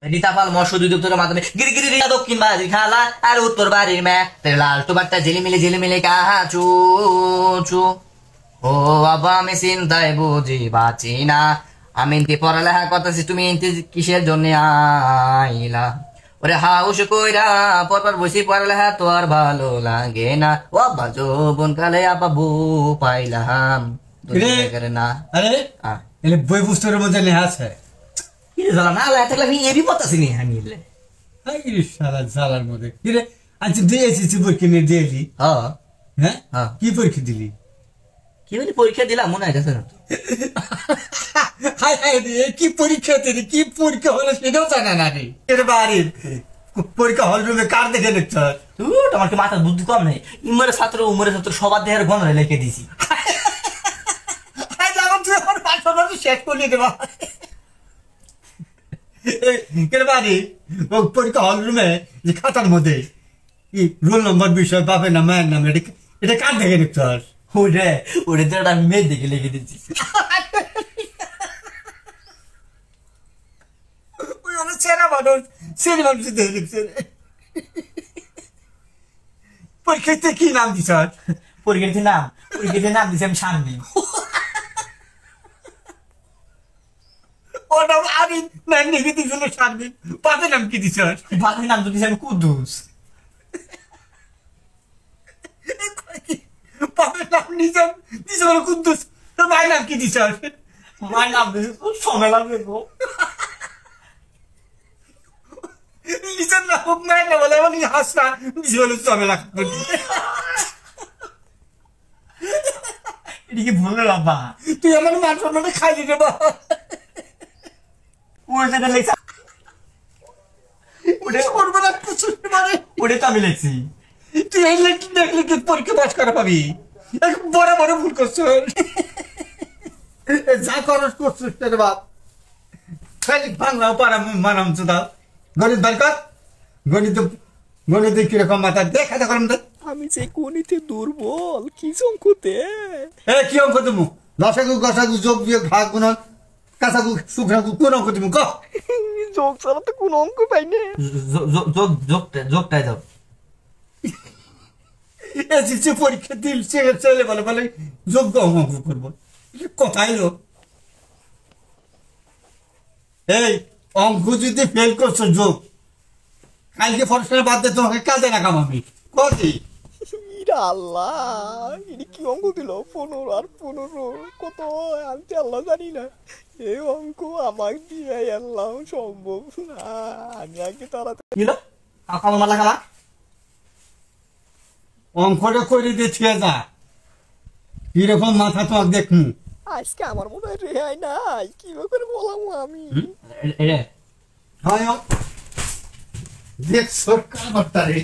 রিতাপাল মৎস্য দপ্তরের মাধ্যমে গিরিগিরি রিতা দক্ষিণ বাড়ির খালা আর উত্তর বাড়ির ম্যা লাল টুবারটা ঝিলিমিলি কাহা চু চু ও বাবা আমি চিন্তায় বুঝি বাঁচি না আমি ইন্তি পড়ালেখা করতেছি তুমি ইন্তি কিসের জন্য আইলা ওরে হাউস কইরা পরপর বসি পড়ালেখা তো আর ভালো লাগে না ও আব্বা যৌবন কালে আব্বা বউ পাইলাম না আরে এলে বই পুস্তকের মধ্যে লেখা আছে না থাকলে আমি এবি পড়তেছি নি আমি সালার মধ্যে কিরে আচ্ছা দিয়েছি পরীক্ষা নিয়ে দিয়েলি হ্যাঁ কি পরীক্ষা দিলি কি বলি পরীক্ষা দিলাম মনে হইতেছে না কি পরীক্ষা দিলি কি পরীক্ষা হলো সেটাও জানা না রে এর বাড়ির পরীক্ষা হল রুমে কার দেখে লিখছ তোমার কি মাথার বুদ্ধি কম নেই উমরের ছাত্র সবার দেহের গণ লিখে দিছি শেষ করলি দেবা পরীক্ষা হল রুমে যে খাতার মধ্যে রোল নম্বর বিষয় বাপের নাম মায়ের নাম এটা কার দেখে লিখছ ওরে ওরে যেটা আমি মেয়ে দেখে লিখে দিচ্ছি পরীক্ষাতে কি নাম দিছ পরীক্ষাতে নাম দিছি আমি শারমিন ওটা আমি নাম লিখে দিয়েছিল শারমিন বাপের নাম কি দিছ বাপের নাম তো দিছি আমি কুদ্দুস বাপের নাম নিজাম দিছ কুদ্দুস তোর মায়ের নাম কি দিছ মায়ের নাম দিছি সময় লাগবে গো নিজের নাম মায়ের নাম বলে আমার হাসনা দিছ বলে সময় লাগবে এটা কি ভুল বাবা তুই আমার মান সম্মানে খাই দিতে বা ওটা লেখা ওটা তো আমি লিখছি তুই এই লেখি দেখলে কি পরীক্ষা পাস করা পাবি বড় বড় ভুল করছো যা খরচ করছিস তোর বাপ খালি বাংলা পারা মানাম দাও গণিত বার কর গণিত কিরকম মাথা দেখা দেখলাম তো আমি যে গণিতে দুর্বল কি অঙ্কতে কি অঙ্ক তুমি গসাগু যোগ বিয়োগ ভাগ গুণ কাঁচাগু শুকনাগু কোন অঙ্ক তুমি ক যোগ ছাড়া তো কোন অঙ্ক পাই না যোগটাই দাও এসেছে পরীক্ষা দিল ছেলে বলে বলে যোগ্য অঙ্ক করবো কথাই লোক এই অঙ্ক যদি ফেল করছো যোগ কালকে ফরসের বাদ দিয়ে তোমাকে কাজে রাখাম আমি কদি আল্লাহ এটা কি অঙ্ক দিল 15 আর 15 কত আমি আল্লাহ জানি না এই অঙ্ক আমার দিয়ে আল্লাহ সম্ভব না আমি আগে তাড়াতাড়ি অঙ্কটা করে দিয়ে ছুঁয়ে যা কিরকম মাথা তোমাকে দেখমু আজকে আমার মনে হয় রেহাই নাই কি করে বললাম আমি দেখছো কারবারটা রে